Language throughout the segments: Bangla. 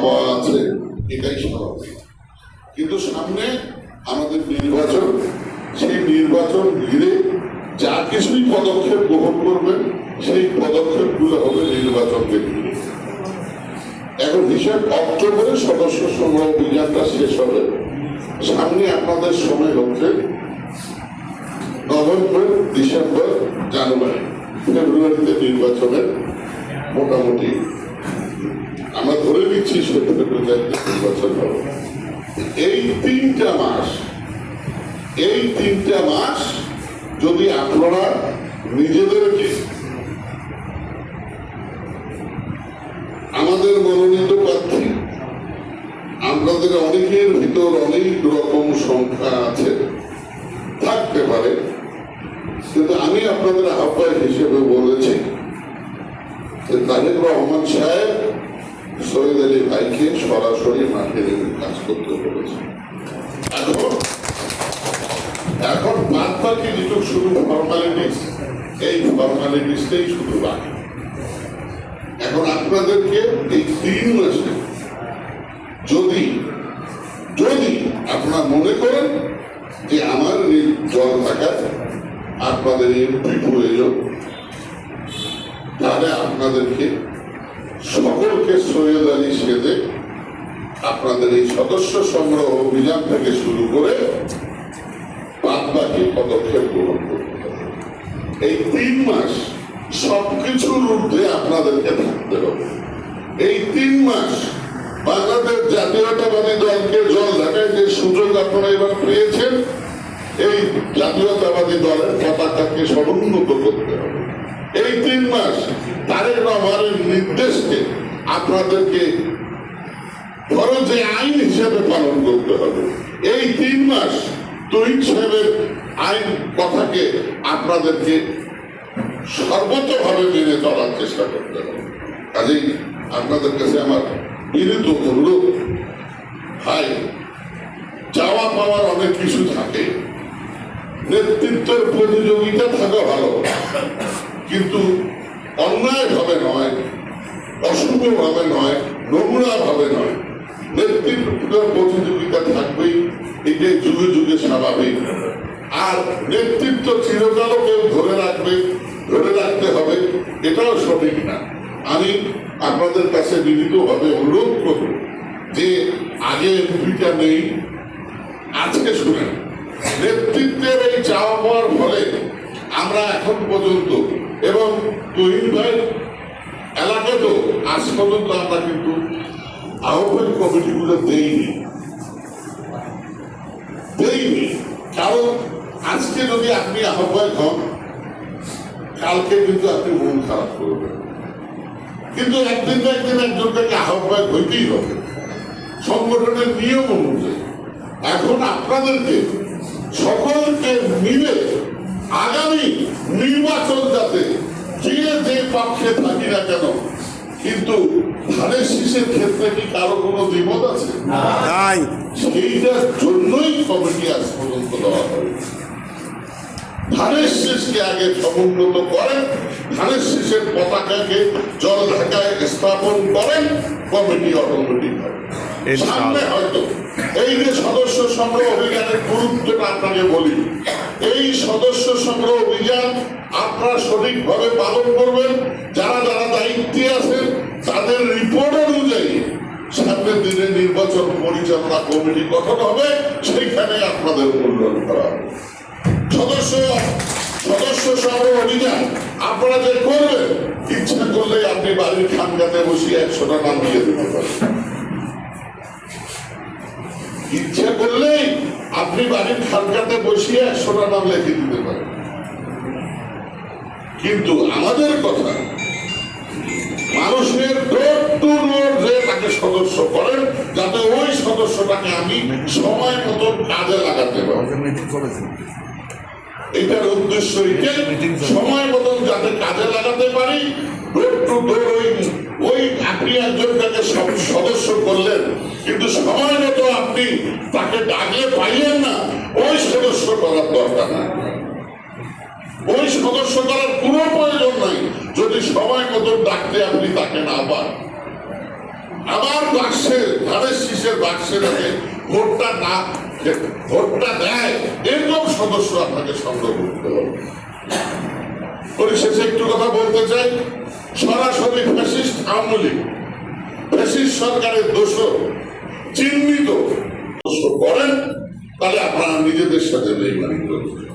পাওয়া আছে, এটাই স্বাভাবিক। কিন্তু সামনে আমাদের নির্বাচন, সেই নির্বাচন ঘিরে যা কিছুই পদক্ষেপ গ্রহণ করবেন সেই পদক্ষেপগুলো হবে নির্বাচনকে ঘিরে। এখন হিসাব অক্টোবরে সদস্য সংগ্রহ অভিযানটা শেষ হবে। সামনে আপনাদের সময় হচ্ছে নভেম্বর, ডিসেম্বর, জানুয়ারি, ফেব্রুয়ারিতে নির্বাচনের মোটামুটি আমরা ধরে নিচ্ছি ফেব্রুয়ারিতে নির্বাচন হবে। এই তিনটা মাস যদি আপনারা নিজেদেরকে আমাদের মনোনীত প্রার্থী, আপনাদের অনেকের ভিতর অনেক রকম সংখ্যা আছে, থাকতে পারে, কিন্তু আমি আপনাদের আহ্বায়ক হিসেবে বলেছি যে তারেক রহমান সাহেব সৈয়দ আলী ভাইকে সরাসরি মাঠে নেমে কাজ করতে বলেছে। এখন বাদ বাকি যেটুকু শুধু ফর্মালিটিস, এই ফর্মালিটিসটাই শুধু বাকি। এখন আপনাদেরকে এই 3 মাসে যদি আপনারা মনে করেন যে আমার জল থাকায় আপনাদের এমপি প্রয়োজন, তাহলে আপনাদেরকে সকলকে সৈয়দ আলী সেদে আপনাদের এই সদস্য সংগ্রহ অভিযান থেকে শুরু করে বাদ বাকি পদক্ষেপ গ্রহণ করতে হবে। এই 3 মাস সবকিছুর ঊর্ধ্বে আপনাদেরকে থাকতে হবে। এই 3 মাস বাংলাদেশ জাতীয়তাবাদী দলকে জলঢাকায় যে সুযোগ আপনারা এবার পেয়েছেন, এই জাতীয়তাবাদী দলের পতাকাকে সমুন্নত করতে হবে। এই 3 মাস তারেক রহমানের নির্দেশকে আপনাদেরকে ফরজে আইন হিসেবে পালন করতে হবে। এই 3 মাস তহিদ সাহেবের আইন কথাকে আপনাদেরকে সর্বোচ্চভাবে মেনে চলার চেষ্টা করতে হবে। কাজেই আপনাদের কাছে আমার বিনীত অনুরোধ, ভাই, চাওয়া পাওয়ার অনেক কিছু থাকে, নেতৃত্বের প্রতিযোগিতা থাকা ভালো, কিন্তু অন্যায় ভাবে নয়, অশুভ ভাবে নয়, নোংরা ভাবে নয়। নেতৃত্বের প্রতিযোগিতা থাকবেই, এটাই যুগে যুগে স্বাভাবিক। আর নেতৃত্ব চিরকালও কেউ ধরে রাখতে হবে, এটাও সঠিক না। আমি আপনাদের কাছে বিনীতভাবে অনুরোধ করব যে আগে এমপিটা নেই, আজকে শুনেন, নেতৃত্বের এই চাওয়া পাওয়ার ফলে আমরা এখন পর্যন্ত এবং তহিদ ভাই এলাকাতেও আজ পর্যন্ত আমরা কিন্তু আহ্বায়ক কমিটিগুলো দেইনি। কারণ আজকে যদি আপনি আহ্বায়ক হন, কালকে কিন্তু আপনি মন খারাপ করবেন, কিন্তু একদিন না একদিন একজনকে আহ্বায়ক হইতেই হবে সংগঠনের নিয়ম অনুযায়ী। এখন আপনাদেরকে সকলকে মিলে আগামী নির্বাচন যাতে যে পক্ষে থাকি না কেন, কিন্তু ধানের শীষের ক্ষেত্রে কি কারো কোনো দ্বিমত আছে? সেইটার জন্যই কমিটি আজ পর্যন্ত দেওয়া হবে। ধানের শীষকে আগে সমুন্নত করেন, ধানের শীষের পতাকাকে জলঢাকায় স্থাপন করেন, কমিটি অটোমেটিক হবে। সামনে হয়তো এই যে সদস্য সংগ্রহ অভিযানের গুরুত্বটা আপনাকে বলি, এই সদস্য সংগ্রহ অভিযান আপনারা সঠিকভাবে পালন করবেন। যারা যারা দায়িত্বে আছেন তাদের রিপোর্ট অনুযায়ী সামনের দিনে নির্বাচন পরিচালনা কমিটি গঠন হবে, সেইখানে আপনাদের মূল্যায়ন করা হবে। সদস্য সংগ্রহ অভিযান আপনারা যে করবেন, ইচ্ছা করলে আপনি বাড়ির খানগাতে বসিয়ে 100টা নাম দিয়ে দিতে পারেন। ইচ্ছা করলেই আপনি বাড়ির খানগাতে বসিয়ে 100টা নাম লিখে দিতে পারেন। কিন্তু আমাদের কথা, মানুষের ডোর টু ডোর যে তাকে সদস্য করেন, যাতে ওই সদস্যটাকে আমি সময় মতো কাজে লাগাতে পারি। এটার উদ্দেশ্য এটাই, সময় মতো যাতে কাজে লাগাতে পারি। ডোর টু ডোর ওই আপনি একজনটাকে সদস্য করলেন, কিন্তু সময় মতো আপনি তাকে ডাকলে পাইলেন না, ওই সদস্য করার দরকার না। ওই সদস্য করার কোনো প্রয়োজন নাই যদি সময় মতো ডাকতে আপনি তাকে না পান। আবার বাক্সের ধানের শীষের বাক্সের আগে ভোটটা দেয় এরকম সদস্য আপনাকে সংগ্রহ করতে হবে। পরিশেষে একটু কথা বলতে চাই, সরাসরি ফ্যাসিস্ট আওয়ামী লীগ ফ্যাসিস্ট সরকারের দোষ চিহ্নিত করেন, তাহলে আপনারা নিজেদের সাথে বেইমানি করবেন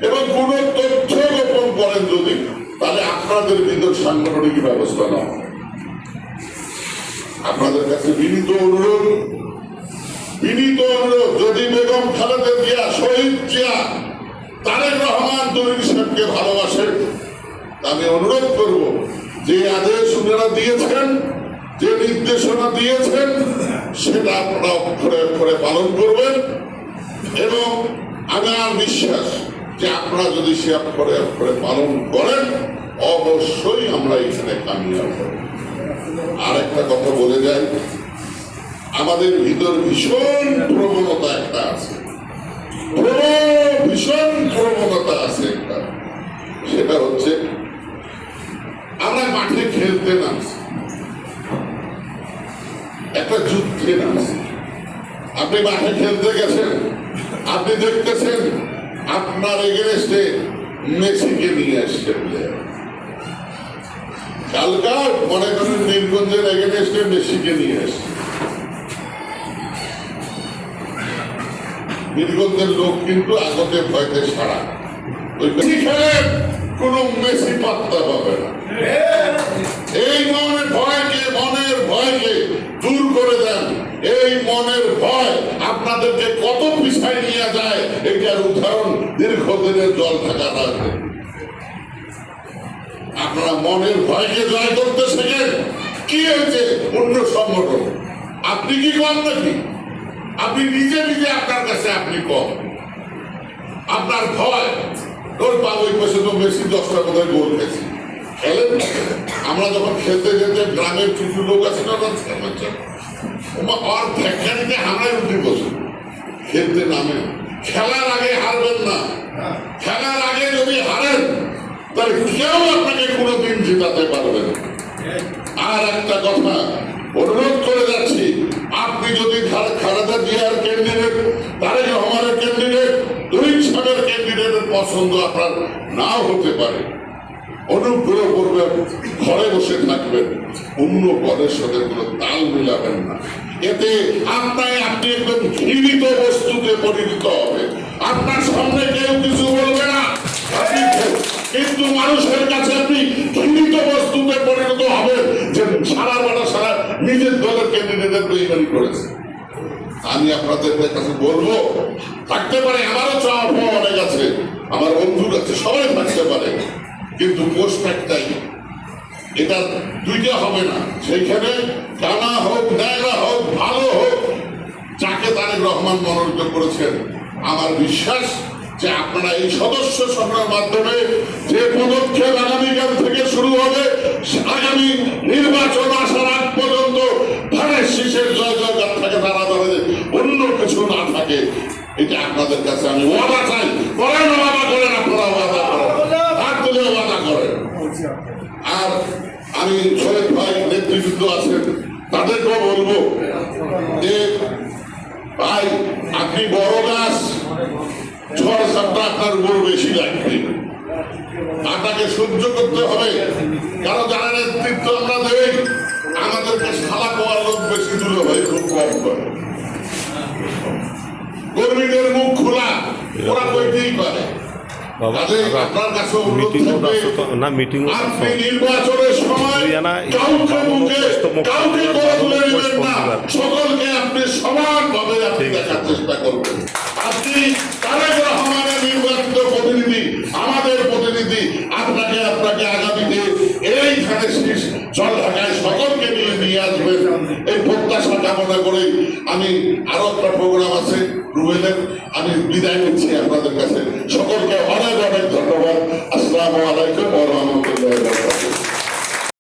এবং কোন তথ্য গোপন করেন যদি, তাহলে আপনাদের বিরুদ্ধে সাংগঠনিক ব্যবস্থা নেওয়া। আপনাদের কাছে বিনীত অনুরোধ, যদি বেগম খালেদা জিয়া, শহীদ জিয়া, তারেক রহমান তরুণ সাহেবকে ভালোবাসেন, আমি অনুরোধ করব যে আদেশ ওনারা দিয়েছেন, যে নির্দেশনা দিয়েছেন, সেটা আপনারা অক্ষরে অক্ষরে পালন করবেন এবং আমার বিশ্বাস যে আপনারা যদি সে অক্ষরে অক্ষরে পালন করেন, অবশ্যই আমরা এখানে কামিয়াব হব। আর একটা কথা বলে যাই, আমাদের ভিতর ভীষণ প্রবণতা একটা আছে, ভীষণ প্রবণতা আছে একটা, সেটা হচ্ছে আমরা মাঠে খেলতে নামছি, একটা যুদ্ধে নামছি। আপনি মাঠে খেলতে গেছেন, আপনি দেখতেছেন আপনার এগেনস্টে মেসিকে নিয়ে আসছেন, কালকা মনে করেন নীলগঞ্জের এগেনস্টে মেসিকে নিয়ে আসছে। নীলগঞ্জের লোক কিন্তু আগতে ভয়তে সারা, ওই মেসি খেলেন কোন মেসি পাত্তা পাবে না। এই মনের ভয়কে দূর করে দেন। এই মনের ভয় আপনাদেরকে কত পিছায় নিয়ে যায়, এটার উদাহরণ দীর্ঘদিনের জল থাকা রাখবে। আপনারা মনের ভয়কে জয় করতে শেখেন। কি হয়েছে অন্য সংগঠন, আপনি কি কম নাকি? আপনি নিজে আপনার কাছে আপনি কম। আপনার ভয় তোর বাবু ওই পাশে তো বেশি 10টা কোথায় গোল খেয়েছি খেলেন। আমরা যখন খেলতে যেতে গ্রামের কিছু লোক আছে না, ওর ফ্যাক্টরিতে হামলায় উঠে বসে খেলতে নামে। খেলার আগে হারবেন না, খেলার আগে যদি হারেন তাহলে কেউ আপনাকে কোনোদিন জেতাতে পারবে না। আর একটা কথা অনুরোধ করে যাচ্ছি, আপনি যদি খালেদা জিয়ার ক্যান্ডিডেট, তারেক রহমানের ক্যান্ডিডেট, তরুণ সাহেবের ক্যান্ডিডেটের পছন্দ আপনার নাও হতে পারে, অনুগ্রহ করবেন, ঘরে বসে থাকবেন, অন্য পদের সাথে কোনো তাল মিলাবেন না। এতে আপনি একদম ঘৃণিত বস্তুতে পরিণত হবে। আপনার সামনে কেউ কিছু বলবে না, কিন্তু মানুষের কাছে আপনি ঘৃণিত বস্তুতে পরিণত হবে যে সারা নিজের দলের ক্যান্ডিডেটের বেইমানি করেছে। আমি আপনাদের কাছে বলবো, থাকতে পারে আমারও চাওয়া পাওয়া অনেক আছে, আমার বন্ধুর কাছে সবাই থাকতে পারে, কিন্তু পোস্ট একটাই, এটা দুইটা হবে না। সেইখানে কানা হোক, ন্যাংরা হোক, ভালো হোক, যাকে তারেক রহমান মনোনীত করেছেন, আমার বিশ্বাস যে আপনারা এই সদস্য সংগ্রহের মাধ্যমে যে পদক্ষেপ আগামীকাল থেকে শুরু হবে, আগামী নির্বাচন আসার আগ পর্যন্ত ধানের শীষের জয় জয়গান থাকে, তারা ধরে অন্য কিছু না থাকে, এটা আপনাদের কাছে আমি ওয়াদা চাই। করেন, ওয়াদা করেন, আপনারা ওয়াদা করেন, হাত তুলে ওয়াদা করেন। আর আমি শহীদ ভাই নেতৃবৃন্দ আছেন, তাদেরকেও বলবো যে ভাই, আপনি বড় গাছ, ঝড় ঝাপটা আপনার উপর বেশি লাগবে, আপনাকে সহ্য করতে হবে। কারণ যারা নেতৃত্ব আমরা দেই, আমাদেরকে শালা কোয়ার লোক বেশি দূরে হয়, খুব কম করে। কর্মীদের মুখ খোলা, ওরা কইতেই পারে। আপনার কাছে অনুরোধ থাকবে, আপনি নির্বাচনের সময় কাউকে করে তুলে নেবেন না, সকলকে আপনি সমানভাবে আপনি দেখার চেষ্টা করবেন। আপনি তারেক রহমানের নির্বাচিত প্রতিনিধি, আমাদের প্রতিনিধি, আপনাকে আগামীতে এইখানে শীষ জল ঢাকায় সকলকে নিয়ে আসবেন, এই প্রত্যাশা কামনা করে আমি আরো একটা প্রোগ্রাম আছে রুবেলের, আমি বিদায় নিচ্ছি আপনাদের কাছে। সকলকে অনেক অনেক ধন্যবাদ। আসসালামু আলাইকুম ওয়া রাহমাতুল্লাহ।